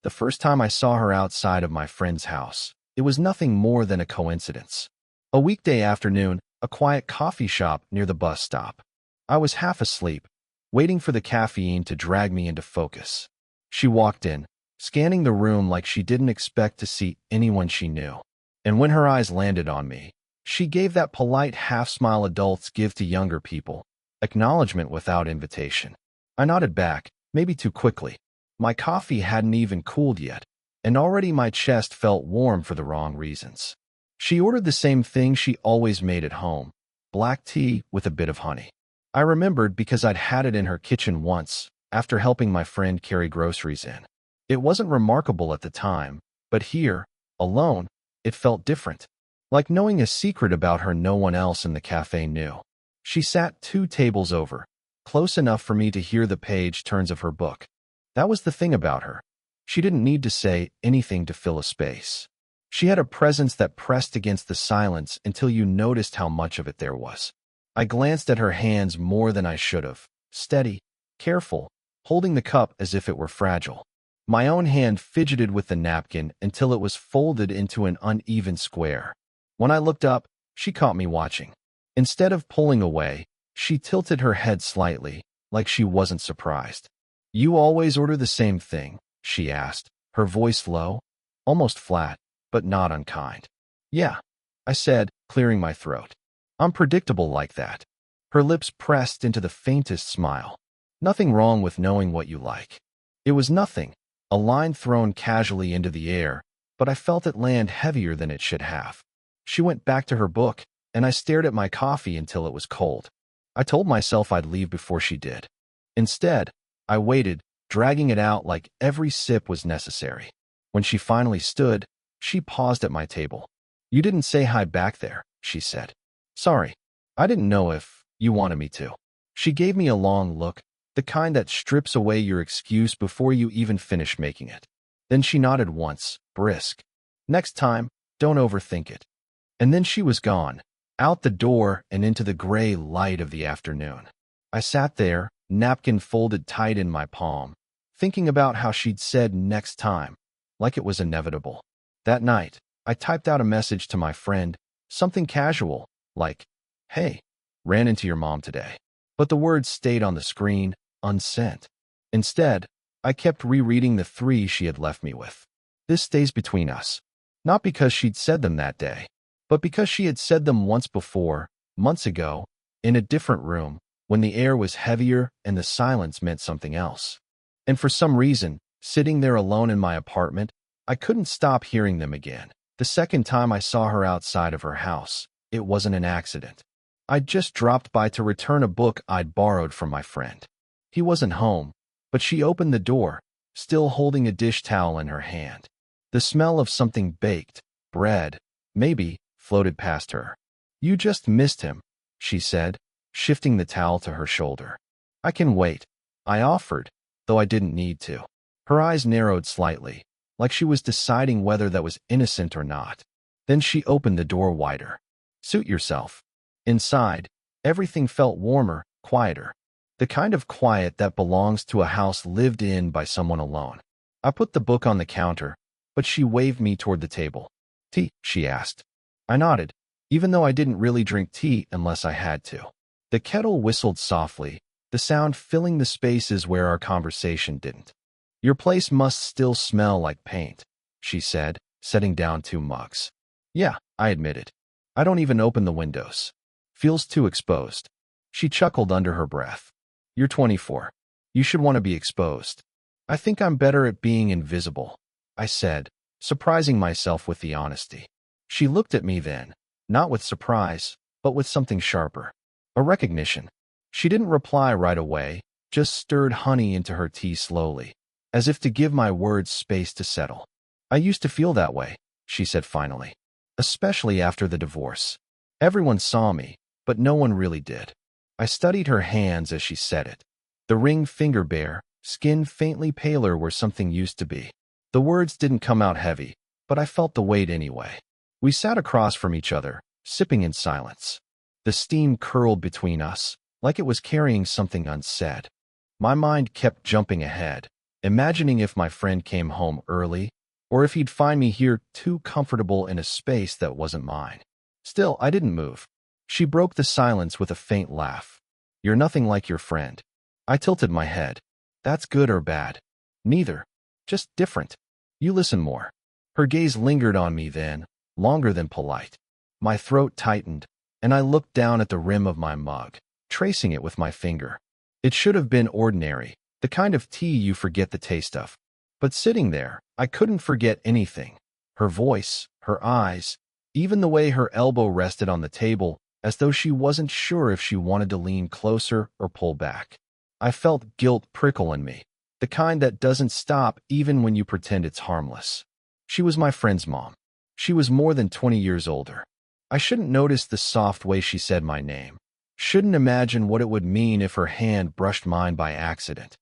The first time I saw her outside of my friend's house, it was nothing more than a coincidence. A weekday afternoon, a quiet coffee shop near the bus stop. I was half asleep, waiting for the caffeine to drag me into focus. She walked in, scanning the room like she didn't expect to see anyone she knew. And when her eyes landed on me, she gave that polite half-smile adults give to younger people, acknowledgement without invitation. I nodded back, maybe too quickly. My coffee hadn't even cooled yet, and already my chest felt warm for the wrong reasons. She ordered the same thing she always made at home, black tea with a bit of honey. I remembered because I'd had it in her kitchen once, after helping my friend carry groceries in. It wasn't remarkable at the time, but here, alone, it felt different. Like knowing a secret about her no one else in the cafe knew. She sat 2 tables over, close enough for me to hear the page turns of her book. That was the thing about her. She didn't need to say anything to fill a space. She had a presence that pressed against the silence until you noticed how much of it there was. I glanced at her hands more than I should have, steady, careful, holding the cup as if it were fragile. My own hand fidgeted with the napkin until it was folded into an uneven square. When I looked up, she caught me watching. Instead of pulling away, she tilted her head slightly, like she wasn't surprised. "You always order the same thing?" she asked, her voice low, almost flat, but not unkind. "Yeah," I said, clearing my throat. "I'm predictable like that." Her lips pressed into the faintest smile. "Nothing wrong with knowing what you like." It was nothing, a line thrown casually into the air, but I felt it land heavier than it should have. She went back to her book, and I stared at my coffee until it was cold. I told myself I'd leave before she did. Instead, I waited, dragging it out like every sip was necessary. When she finally stood, she paused at my table. "You didn't say hi back there," she said. "Sorry. I didn't know if you wanted me to." She gave me a long look, the kind that strips away your excuse before you even finish making it. Then she nodded once, brisk. "Next time, don't overthink it." And then she was gone, out the door and into the gray light of the afternoon. I sat there, napkin folded tight in my palm, thinking about how she'd said next time, like it was inevitable. That night, I typed out a message to my friend, something casual, like, "Hey, ran into your mom today." But the words stayed on the screen, unsent. Instead, I kept rereading the 3 she had left me with. "This stays between us." Not because she'd said them that day, but because she had said them once before, months ago, in a different room, when the air was heavier and the silence meant something else. And for some reason, sitting there alone in my apartment, I couldn't stop hearing them again. The second time I saw her outside of her house, it wasn't an accident. I'd just dropped by to return a book I'd borrowed from my friend. He wasn't home, but she opened the door, still holding a dish towel in her hand. The smell of something baked, bread, maybe, floated past her. "You just missed him," she said, shifting the towel to her shoulder. "I can wait," I offered, though I didn't need to. Her eyes narrowed slightly, like she was deciding whether that was innocent or not. Then she opened the door wider. "Suit yourself." Inside, everything felt warmer, quieter. The kind of quiet that belongs to a house lived in by someone alone. I put the book on the counter, but she waved me toward the table. "Tea?" she asked. I nodded, even though I didn't really drink tea unless I had to. The kettle whistled softly, the sound filling the spaces where our conversation didn't. "Your place must still smell like paint," she said, setting down 2 mugs. "Yeah," I admitted. "I don't even open the windows. Feels too exposed." She chuckled under her breath. "You're 24. You should want to be exposed." "I think I'm better at being invisible," I said, surprising myself with the honesty. She looked at me then, not with surprise, but with something sharper. A recognition. She didn't reply right away, just stirred honey into her tea slowly, as if to give my words space to settle. "I used to feel that way," she said finally, "especially after the divorce. Everyone saw me, but no one really did." I studied her hands as she said it. The ring finger bare, skin faintly paler where something used to be. The words didn't come out heavy, but I felt the weight anyway. We sat across from each other, sipping in silence. The steam curled between us, like it was carrying something unsaid. My mind kept jumping ahead, imagining if my friend came home early, or if he'd find me here too comfortable in a space that wasn't mine. Still, I didn't move. She broke the silence with a faint laugh. You're nothing like your friend. I tilted my head. That's good or bad? Neither. Just different. You listen more. Her gaze lingered on me then, longer than polite. My throat tightened, and I looked down at the rim of my mug, tracing it with my finger. It should have been ordinary, the kind of tea you forget the taste of. But sitting there, I couldn't forget anything. Her voice, her eyes, even the way her elbow rested on the table, as though she wasn't sure if she wanted to lean closer or pull back. I felt guilt prickle in me, the kind that doesn't stop even when you pretend it's harmless. She was my friend's mom. She was more than 20 years older. I shouldn't notice the soft way she said my name. Shouldn't imagine what it would mean if her hand brushed mine by accident.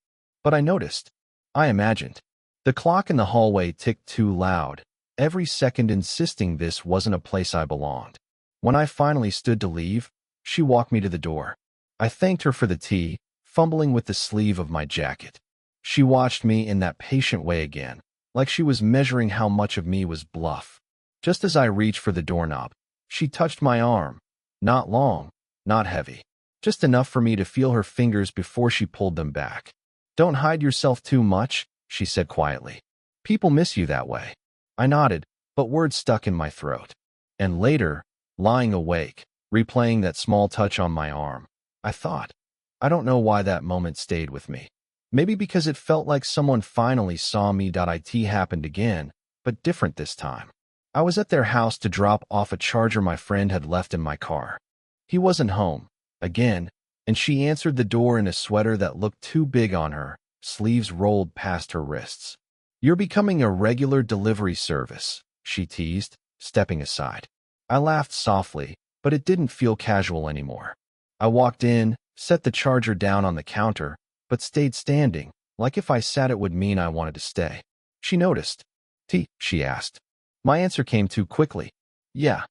But I noticed. I imagined. The clock in the hallway ticked too loud, every second insisting this wasn't a place I belonged. When I finally stood to leave, she walked me to the door. I thanked her for the tea, fumbling with the sleeve of my jacket. She watched me in that patient way again, like she was measuring how much of me was bluff. Just as I reached for the doorknob, she touched my arm. Not long, not heavy. Just enough for me to feel her fingers before she pulled them back. Don't hide yourself too much, she said quietly. People miss you that way. I nodded, but words stuck in my throat. And later, lying awake, replaying that small touch on my arm, I thought, I don't know why that moment stayed with me. Maybe because it felt like someone finally saw me. It happened again, but different this time. I was at their house to drop off a charger my friend had left in my car. He wasn't home, again, and she answered the door in a sweater that looked too big on her, sleeves rolled past her wrists. You're becoming a regular delivery service, she teased, stepping aside. I laughed softly, but it didn't feel casual anymore. I walked in, set the charger down on the counter, but stayed standing, like if I sat it would mean I wanted to stay. She noticed. Tea, she asked. My answer came too quickly. Yeah.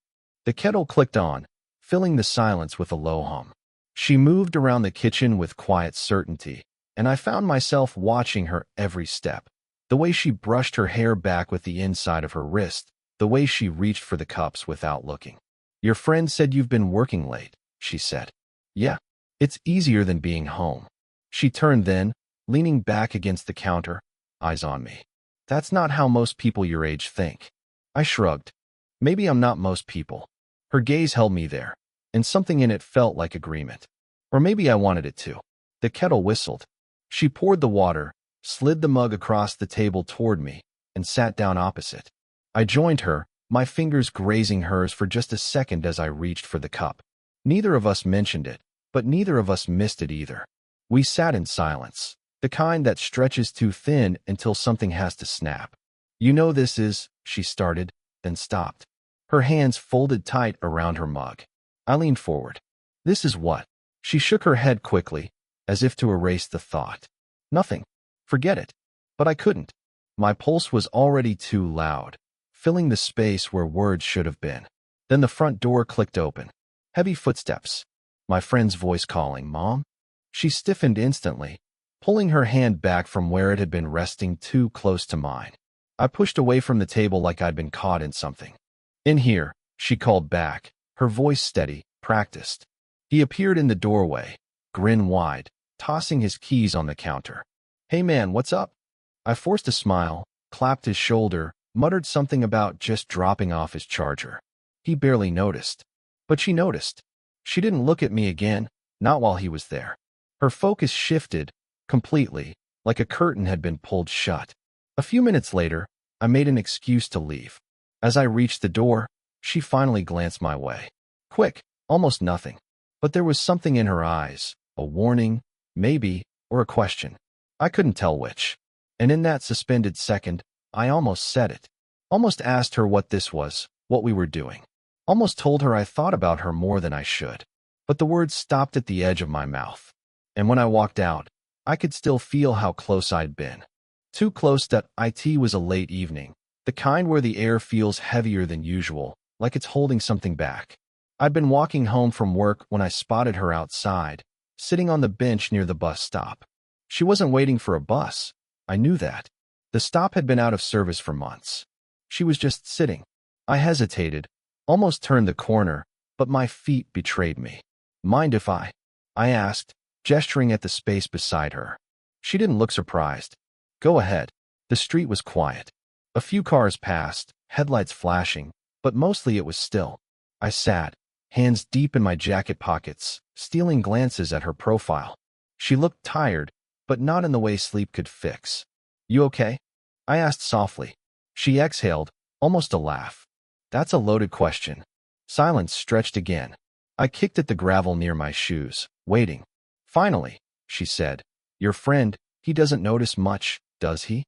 The kettle clicked on, filling the silence with a low hum. She moved around the kitchen with quiet certainty, and I found myself watching her every step. The way she brushed her hair back with the inside of her wrist, the way she reached for the cups without looking. Your friend said you've been working late, she said. Yeah. It's easier than being home. She turned then, leaning back against the counter, eyes on me. That's not how most people your age think. I shrugged. Maybe I'm not most people. Her gaze held me there, and something in it felt like agreement. Or maybe I wanted it to. The kettle whistled. She poured the water, slid the mug across the table toward me, and sat down opposite. I joined her, my fingers grazing hers for just a second as I reached for the cup. Neither of us mentioned it, but neither of us missed it either. We sat in silence, the kind that stretches too thin until something has to snap. You know this is, she started, then stopped. Her hands folded tight around her mug. I leaned forward. This is what? She shook her head quickly, as if to erase the thought. Nothing. Forget it. But I couldn't. My pulse was already too loud, filling the space where words should have been. Then the front door clicked open. Heavy footsteps. My friend's voice calling, Mom? She stiffened instantly, pulling her hand back from where it had been resting too close to mine. I pushed away from the table like I'd been caught in something. In here, she called back, her voice steady, practiced. He appeared in the doorway, grin wide, tossing his keys on the counter. Hey man, what's up? I forced a smile, clapped his shoulder, muttered something about just dropping off his charger. He barely noticed. But she noticed. She didn't look at me again, not while he was there. Her focus shifted, completely, like a curtain had been pulled shut. A few minutes later, I made an excuse to leave. As I reached the door, she finally glanced my way. Quick, almost nothing. But there was something in her eyes, a warning, maybe, or a question. I couldn't tell which. And in that suspended second, I almost said it. Almost asked her what this was, what we were doing. Almost told her I thought about her more than I should. But the words stopped at the edge of my mouth. And when I walked out, I could still feel how close I'd been. Too close that it was a late evening, the kind where the air feels heavier than usual, like it's holding something back. I'd been walking home from work when I spotted her outside, sitting on the bench near the bus stop. She wasn't waiting for a bus. I knew that. The stop had been out of service for months. She was just sitting. I hesitated, almost turned the corner, but my feet betrayed me. Mind if I asked, gesturing at the space beside her. She didn't look surprised. Go ahead. The street was quiet. A few cars passed, headlights flashing, but mostly it was still. I sat, hands deep in my jacket pockets, stealing glances at her profile. She looked tired, but not in the way sleep could fix. You okay? I asked softly. She exhaled, almost a laugh. That's a loaded question. Silence stretched again. I kicked at the gravel near my shoes, waiting. Finally, she said, your friend, he doesn't notice much, does he?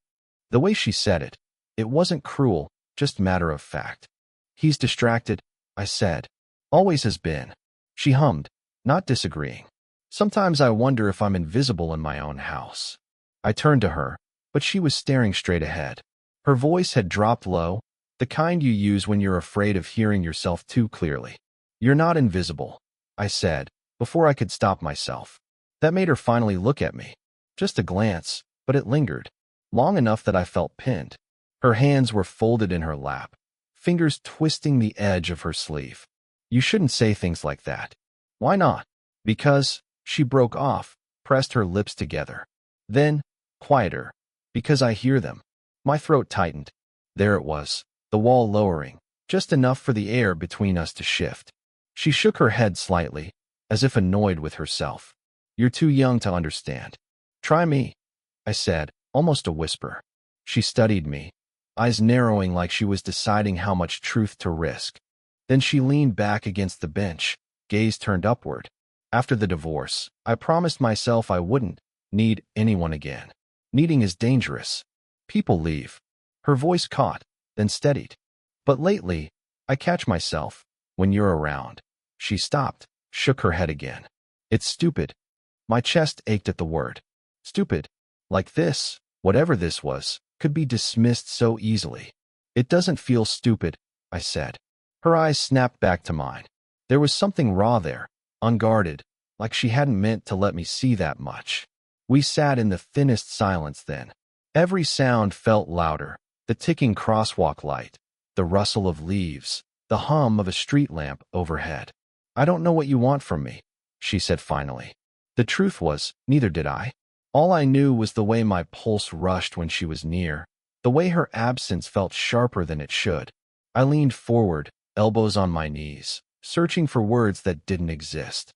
The way she said it, it wasn't cruel, just matter of fact. He's distracted, I said. Always has been. She hummed, not disagreeing. Sometimes I wonder if I'm invisible in my own house. I turned to her, but she was staring straight ahead. Her voice had dropped low, the kind you use when you're afraid of hearing yourself too clearly. You're not invisible, I said, before I could stop myself. That made her finally look at me. Just a glance, but it lingered. Long enough that I felt pinned. Her hands were folded in her lap, fingers twisting the edge of her sleeve. You shouldn't say things like that. Why not? Because, she broke off, pressed her lips together. Then, quieter. Because I hear them. My throat tightened. There it was, the wall lowering, just enough for the air between us to shift. She shook her head slightly, as if annoyed with herself. You're too young to understand. Try me, I said, almost a whisper. She studied me, eyes narrowing like she was deciding how much truth to risk. Then she leaned back against the bench, gaze turned upward. After the divorce, I promised myself I wouldn't need anyone again. Needing is dangerous. People leave. Her voice caught, then steadied. But lately, I catch myself, when you're around. She stopped, shook her head again. It's stupid. My chest ached at the word. Stupid. Like this, whatever this was, could be dismissed so easily. It doesn't feel stupid, I said. Her eyes snapped back to mine. There was something raw there, unguarded, like she hadn't meant to let me see that much. We sat in the thinnest silence then. Every sound felt louder, the ticking crosswalk light, the rustle of leaves, the hum of a street lamp overhead. I don't know what you want from me, she said finally. The truth was, neither did I. All I knew was the way my pulse rushed when she was near, the way her absence felt sharper than it should. I leaned forward, elbows on my knees, searching for words that didn't exist.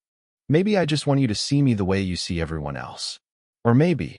Maybe I just want you to see me the way you see everyone else. Or maybe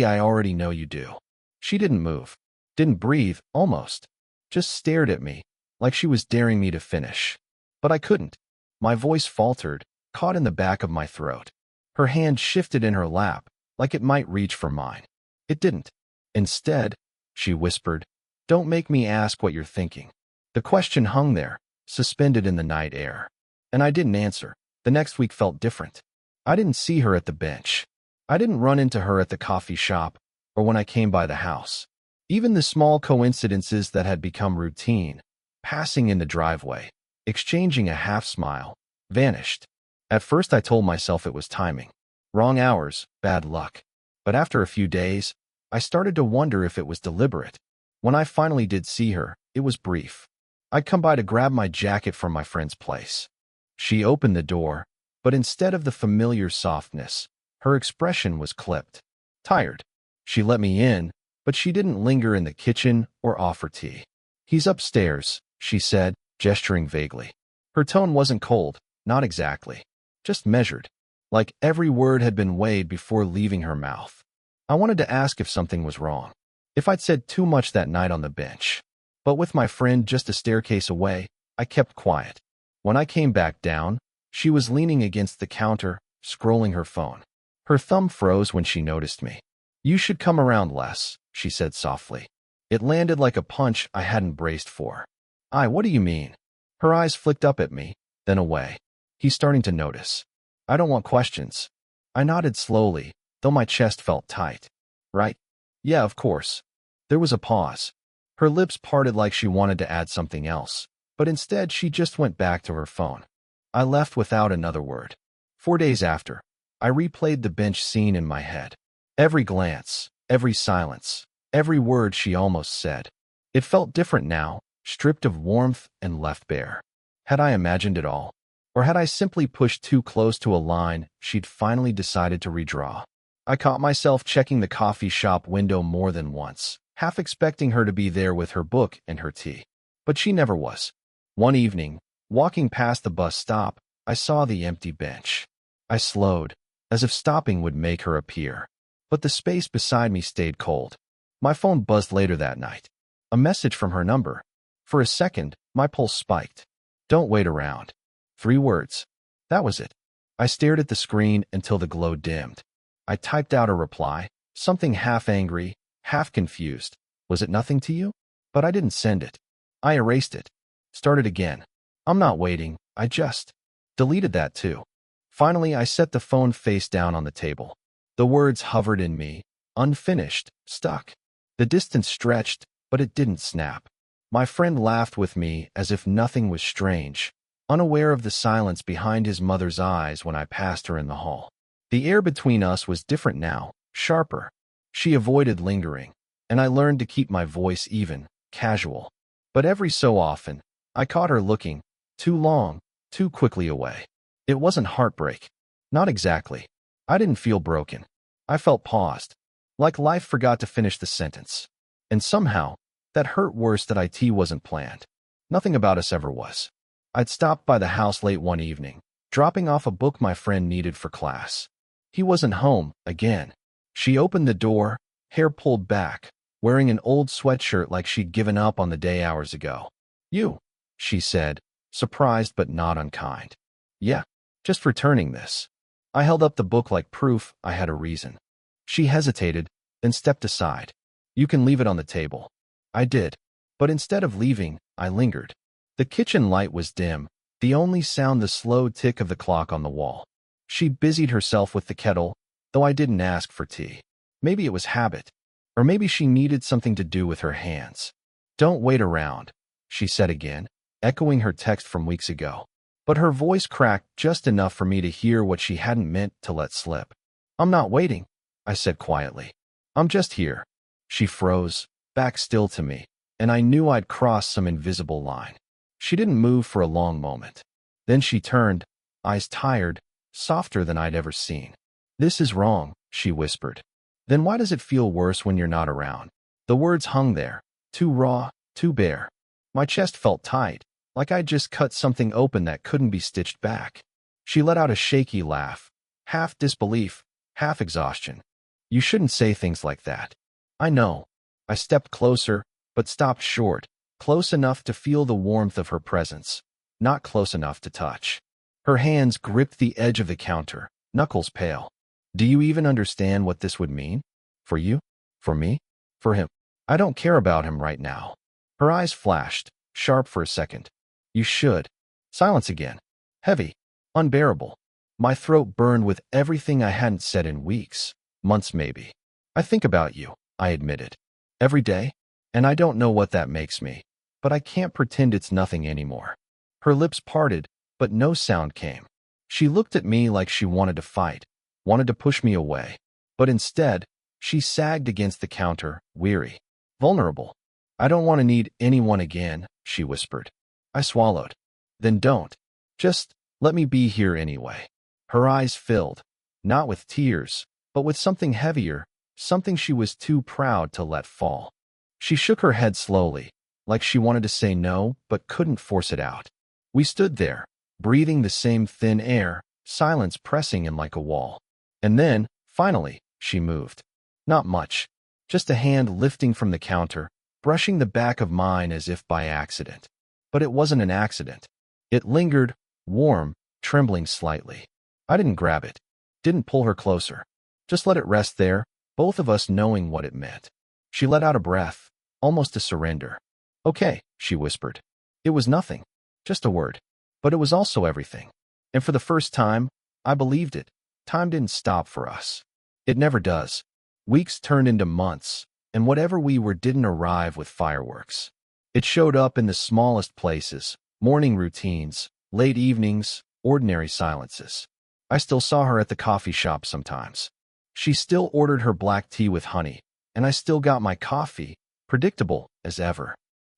I already know you do. She didn't move, didn't breathe, almost. Just stared at me, like she was daring me to finish. But I couldn't. My voice faltered, caught in the back of my throat. Her hand shifted in her lap, like it might reach for mine. It didn't. Instead, she whispered, don't make me ask what you're thinking. The question hung there, suspended in the night air. And I didn't answer. The next week felt different. I didn't see her at the bench. I didn't run into her at the coffee shop or when I came by the house. Even the small coincidences that had become routine, passing in the driveway, exchanging a half-smile, vanished. At first I told myself it was timing. Wrong hours, bad luck. But after a few days, I started to wonder if it was deliberate. When I finally did see her, it was brief. I'd come by to grab my jacket from my friend's place. She opened the door, but instead of the familiar softness, her expression was clipped. Tired. She let me in, but she didn't linger in the kitchen or offer tea. He's upstairs, she said, gesturing vaguely. Her tone wasn't cold, not exactly. Just measured. Like every word had been weighed before leaving her mouth. I wanted to ask if something was wrong. If I'd said too much that night on the bench. But with my friend just a staircase away, I kept quiet. When I came back down, she was leaning against the counter, scrolling her phone. Her thumb froze when she noticed me. You should come around less, she said softly. It landed like a punch I hadn't braced for. What do you mean? Her eyes flicked up at me, then away. He's starting to notice. I don't want questions. I nodded slowly, though my chest felt tight. Right? Yeah, of course. There was a pause. Her lips parted like she wanted to add something else, but instead she just went back to her phone. I left without another word. 4 days after, I replayed the bench scene in my head. Every glance, every silence, every word she almost said. It felt different now, stripped of warmth and left bare. Had I imagined it all? Or had I simply pushed too close to a line she'd finally decided to redraw? I caught myself checking the coffee shop window more than once, half expecting her to be there with her book and her tea. But she never was. One evening, walking past the bus stop, I saw the empty bench. I slowed, as if stopping would make her appear. But the space beside me stayed cold. My phone buzzed later that night. A message from her number. For a second, my pulse spiked. "Don't wait around." 3 words. That was it. I stared at the screen until the glow dimmed. I typed out a reply, something half angry, half confused. "Was it nothing to you?" But I didn't send it. I erased it. Started again. "I'm not waiting. I just..." Deleted that too. Finally, I set the phone face down on the table. The words hovered in me, unfinished, stuck. The distance stretched, but it didn't snap. My friend laughed with me as if nothing was strange, unaware of the silence behind his mother's eyes when I passed her in the hall. The air between us was different now, sharper. She avoided lingering, and I learned to keep my voice even, casual. But every so often, I caught her looking, too long, too quickly away. It wasn't heartbreak. Not exactly. I didn't feel broken. I felt paused, like life forgot to finish the sentence. And somehow, that hurt worse that it wasn't planned. Nothing about us ever was. I'd stopped by the house late one evening, dropping off a book my friend needed for class. He wasn't home, again. She opened the door, hair pulled back, wearing an old sweatshirt like she'd given up on the day hours ago. "You," she said, surprised but not unkind. "Yeah, just returning this." I held up the book like proof I had a reason. She hesitated, then stepped aside. "You can leave it on the table." I did. But instead of leaving, I lingered. The kitchen light was dim, the only sound the slow tick of the clock on the wall. She busied herself with the kettle, though I didn't ask for tea. Maybe it was habit. Or maybe she needed something to do with her hands. "Don't wait around," she said again, echoing her text from weeks ago. But her voice cracked just enough for me to hear what she hadn't meant to let slip. "I'm not waiting," I said quietly. "I'm just here." She froze, back still to me, and I knew I'd crossed some invisible line. She didn't move for a long moment. Then she turned, eyes tired, softer than I'd ever seen. "This is wrong," she whispered. "Then why does it feel worse when you're not around?" The words hung there, too raw, too bare. My chest felt tight, like I'd just cut something open that couldn't be stitched back. She let out a shaky laugh, half disbelief, half exhaustion. "You shouldn't say things like that." "I know." I stepped closer, but stopped short, close enough to feel the warmth of her presence, not close enough to touch. Her hands gripped the edge of the counter, knuckles pale. "Do you even understand what this would mean? For you? For me? For him? I don't care about him right now." Her eyes flashed, sharp for a second. "You should." Silence again. Heavy. Unbearable. My throat burned with everything I hadn't said in weeks, months maybe. "I think about you," I admitted. "Every day. And I don't know what that makes me. But I can't pretend it's nothing anymore." Her lips parted, but no sound came. She looked at me like she wanted to fight, wanted to push me away. But instead, she sagged against the counter, weary, vulnerable. "I don't want to need anyone again," she whispered. I swallowed. "Then don't. Just let me be here anyway." Her eyes filled, not with tears, but with something heavier, something she was too proud to let fall. She shook her head slowly, like she wanted to say no, but couldn't force it out. We stood there, breathing the same thin air, silence pressing in like a wall. And then, finally, she moved. Not much. Just a hand lifting from the counter, brushing the back of mine as if by accident. But it wasn't an accident. It lingered, warm, trembling slightly. I didn't grab it. Didn't pull her closer. Just let it rest there, both of us knowing what it meant. She let out a breath, almost a surrender. "Okay," she whispered. It was nothing. Just a word. But it was also everything. And for the first time, I believed it. Time didn't stop for us. It never does. Weeks turned into months, and whatever we were didn't arrive with fireworks. It showed up in the smallest places, morning routines, late evenings, ordinary silences. I still saw her at the coffee shop sometimes. She still ordered her black tea with honey, and I still got my coffee, predictable as ever.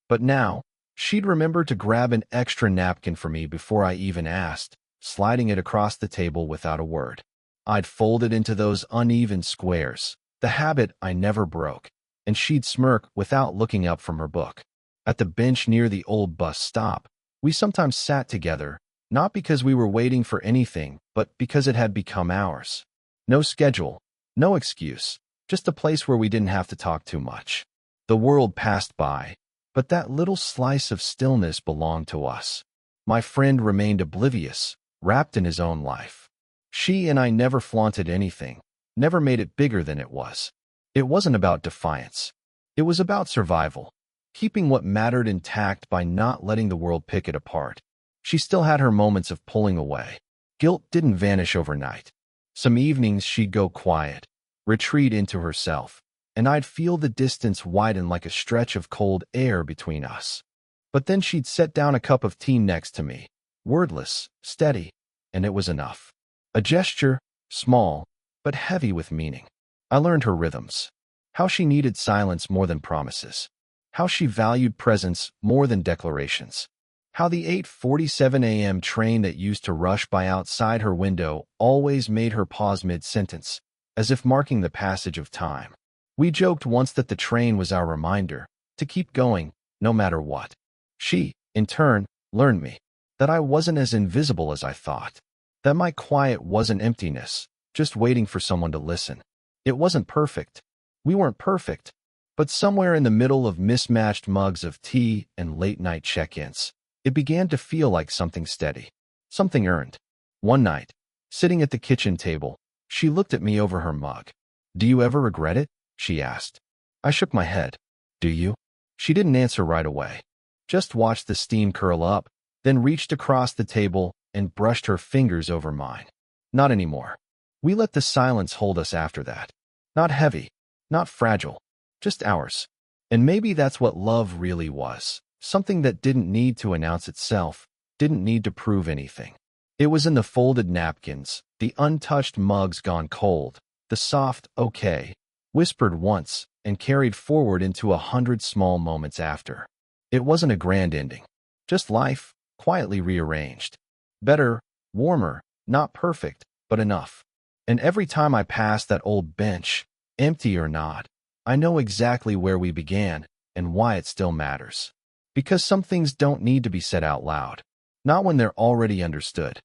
But now, she'd remember to grab an extra napkin for me before I even asked, sliding it across the table without a word. I'd fold it into those uneven squares, the habit I never broke, and she'd smirk without looking up from her book. At the bench near the old bus stop, we sometimes sat together, not because we were waiting for anything, but because it had become ours. No schedule, no excuse, just a place where we didn't have to talk too much. The world passed by, but that little slice of stillness belonged to us. My friend remained oblivious, wrapped in his own life. She and I never flaunted anything, never made it bigger than it was. It wasn't about defiance. It was about survival, keeping what mattered intact by not letting the world pick it apart. She still had her moments of pulling away. Guilt didn't vanish overnight. Some evenings she'd go quiet, retreat into herself, and I'd feel the distance widen like a stretch of cold air between us. But then she'd set down a cup of tea next to me, wordless, steady, and it was enough. A gesture, small, but heavy with meaning. I learned her rhythms, how she needed silence more than promises, how she valued presence more than declarations, how the 8:47 a.m. train that used to rush by outside her window always made her pause mid-sentence, as if marking the passage of time. We joked once that the train was our reminder to keep going, no matter what. She, in turn, learned me that I wasn't as invisible as I thought, that my quiet wasn't emptiness, just waiting for someone to listen. It wasn't perfect. We weren't perfect, but somewhere in the middle of mismatched mugs of tea and late-night check-ins, it began to feel like something steady, something earned. One night, sitting at the kitchen table, she looked at me over her mug. "Do you ever regret it?" she asked. I shook my head. "Do you?" She didn't answer right away, just watched the steam curl up, then reached across the table and brushed her fingers over mine. Not anymore. We let the silence hold us after that. Not heavy, not fragile, just ours. And maybe that's what love really was. Something that didn't need to announce itself, didn't need to prove anything. It was in the folded napkins, the untouched mugs gone cold, the soft, okay, whispered once and carried forward into 100 small moments after. It wasn't a grand ending, just life, quietly rearranged. Better, warmer, not perfect, but enough. And every time I pass that old bench, empty or not, I know exactly where we began and why it still matters. Because some things don't need to be said out loud, not when they're already understood.